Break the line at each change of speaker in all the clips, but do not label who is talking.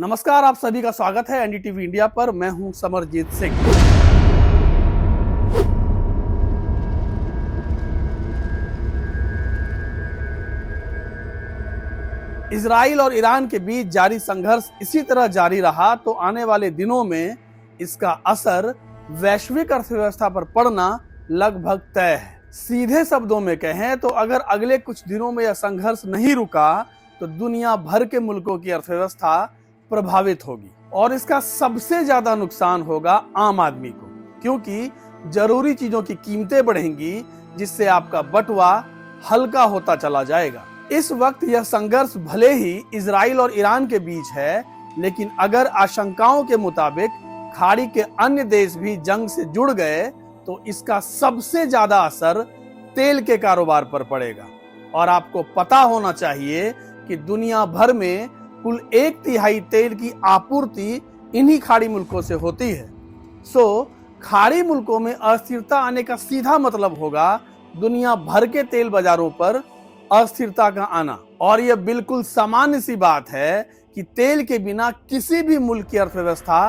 नमस्कार, आप सभी का स्वागत है एनडीटीवी इंडिया पर। मैं हूं समरजीत सिंह। इजराइल और ईरान के बीच जारी संघर्ष इसी तरह जारी रहा तो आने वाले दिनों में इसका असर वैश्विक अर्थव्यवस्था पर पड़ना लगभग तय है। सीधे शब्दों में कहें तो अगर अगले कुछ दिनों में यह संघर्ष नहीं रुका तो दुनिया भर के मुल्कों की अर्थव्यवस्था प्रभावित होगी और इसका सबसे ज्यादा नुकसान होगा आम आदमी को, क्योंकि जरूरी चीजों की कीमतें बढ़ेंगी जिससे आपका बटुआ हल्का होता चला जाएगा। इस वक्त यह संघर्ष भले ही इजराइल और ईरान के बीच है, लेकिन अगर आशंकाओं के मुताबिक खाड़ी के अन्य देश भी जंग से जुड़ गए तो इसका सबसे ज्यादा असर तेल के कारोबार पर पड़ेगा। और आपको पता होना चाहिए कि दुनिया भर में कुल 1/3 तेल की आपूर्ति इन्हीं खाड़ी मुल्कों से होती है। खाड़ी मुल्कों में अस्थिरता आने का सीधा मतलब होगा दुनिया भर के तेल बाजारों पर अस्थिरता का आना। और यह बिल्कुल सामान्य सी बात है कि तेल के बिना किसी भी मुल्क की अर्थव्यवस्था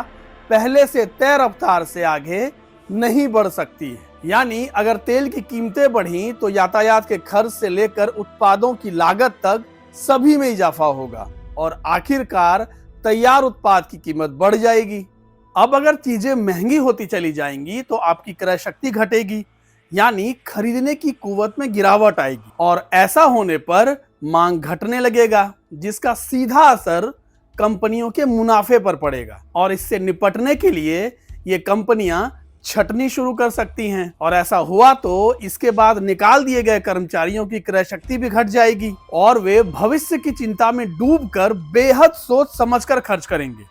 पहले से तय रफ्तार से आगे नहीं बढ़ सकती है। यानी अगर तेल की कीमतें बढ़ी तो यातायात के खर्च से लेकर उत्पादों की लागत तक सभी में इजाफा होगा और आखिरकार तैयार उत्पाद की कीमत बढ़ जाएगी। अब अगर चीजें महंगी होती चली जाएंगी तो आपकी क्रय शक्ति घटेगी, यानी खरीदने की कुव्वत में गिरावट आएगी और ऐसा होने पर मांग घटने लगेगा, जिसका सीधा असर कंपनियों के मुनाफे पर पड़ेगा। और इससे निपटने के लिए ये कंपनियां छटनी शुरू कर सकती हैं और ऐसा हुआ तो इसके बाद निकाल दिए गए कर्मचारियों की क्रय शक्ति भी घट जाएगी और वे भविष्य की चिंता में डूबकर बेहद सोच समझकर खर्च करेंगे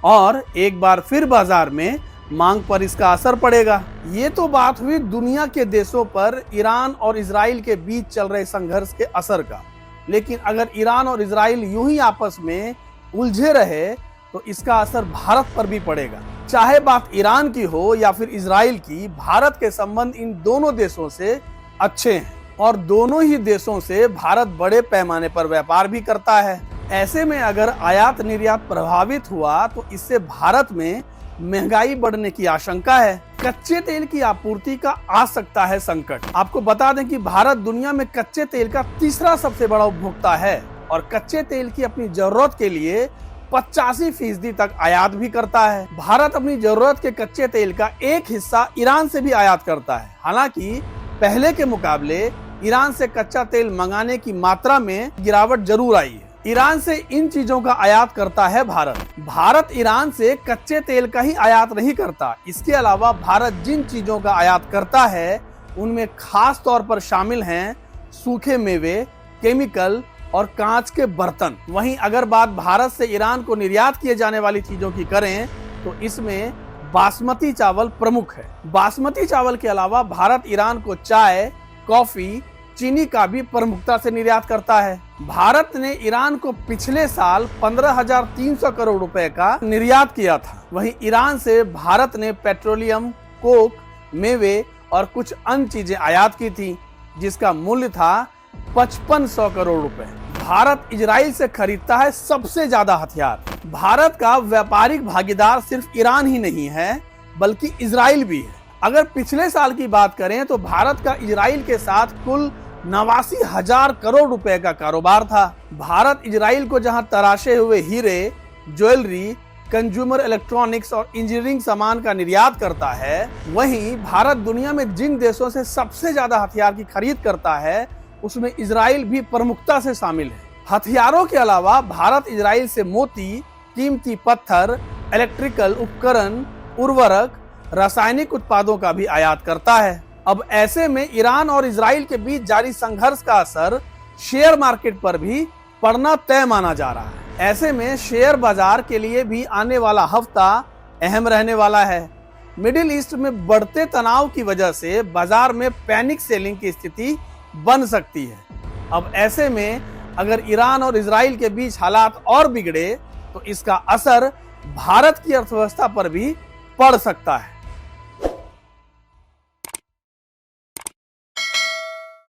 और एक बार फिर बाजार में मांग पर इसका असर पड़ेगा। ये तो बात हुई दुनिया के देशों पर ईरान और इजराइल के बीच चल रहे संघर्ष के असर का, लेकिन अगर ईरान और इजराइल यूं ही आपस में उलझे रहे तो इसका असर भारत पर भी पड़ेगा। चाहे बात ईरान की हो या फिर इजराइल की, भारत के संबंध इन दोनों देशों से अच्छे हैं और दोनों ही देशों से भारत बड़े पैमाने पर व्यापार भी करता है। ऐसे में अगर आयात निर्यात प्रभावित हुआ तो इससे भारत में महंगाई बढ़ने की आशंका है। कच्चे तेल की आपूर्ति का आ सकता है संकट। आपको बता दें कि भारत दुनिया में कच्चे तेल का तीसरा सबसे बड़ा उपभोक्ता है और कच्चे तेल की अपनी जरूरत के लिए 85% तक आयात भी करता है। भारत अपनी जरूरत के कच्चे तेल का एक हिस्सा ईरान से भी आयात करता है। हालांकि पहले के मुकाबले ईरान से कच्चा तेल मंगाने की मात्रा में गिरावट जरूर आई है। ईरान से इन चीजों का आयात करता है भारत ईरान से कच्चे तेल का ही आयात नहीं करता। इसके अलावा भारत जिन चीजों का आयात करता है उनमें खास तौर पर शामिल हैं सूखे मेवे, केमिकल और कांच के बर्तन। वहीं अगर बात भारत से ईरान को निर्यात किए जाने वाली चीजों की करें तो इसमें बासमती चावल प्रमुख है। बासमती चावल के अलावा भारत ईरान को चाय, कॉफी, चीनी का भी प्रमुखता से निर्यात करता है। भारत ने ईरान को पिछले साल 15,300 करोड़ रुपए का निर्यात किया था। वहीं ईरान से भारत ने पेट्रोलियम, कोक, मेवे और कुछ अन्य चीजें आयात की थी, जिसका मूल्य था 5500 करोड़ रुपए। भारत इजराइल से खरीदता है सबसे ज्यादा हथियार। भारत का व्यापारिक भागीदार सिर्फ ईरान ही नहीं है बल्कि इजराइल भी है। अगर पिछले साल की बात करें तो भारत का इजराइल के साथ कुल 89,000 करोड़ रुपए का कारोबार था। भारत इजराइल को जहां तराशे हुए हीरे, ज्वेलरी, कंज्यूमर इलेक्ट्रॉनिक्स और इंजीनियरिंग सामान का निर्यात करता है, वहीं भारत दुनिया में जिन देशों से सबसे ज्यादा हथियार की खरीद करता है उसमें इजराइल भी प्रमुखता से शामिल है। हथियारों के अलावा भारत इजराइल से मोती, कीमती पत्थर, इलेक्ट्रिकल उपकरण, उर्वरक, रासायनिक उत्पादों का भी आयात करता है। अब ऐसे में ईरान और इजराइल के बीच जारी संघर्ष का असर शेयर मार्केट पर भी पड़ना तय माना जा रहा है। ऐसे में शेयर बाजार के लिए भी आने वाला हफ्ता अहम रहने वाला है। मिडिल ईस्ट में बढ़ते तनाव की वजह से बाजार में पैनिक सेलिंग की स्थिति बन सकती है। अब ऐसे में अगर ईरान और इजराइल के बीच हालात और बिगड़े तो इसका असर भारत की अर्थव्यवस्था पर भी पड़ सकता है।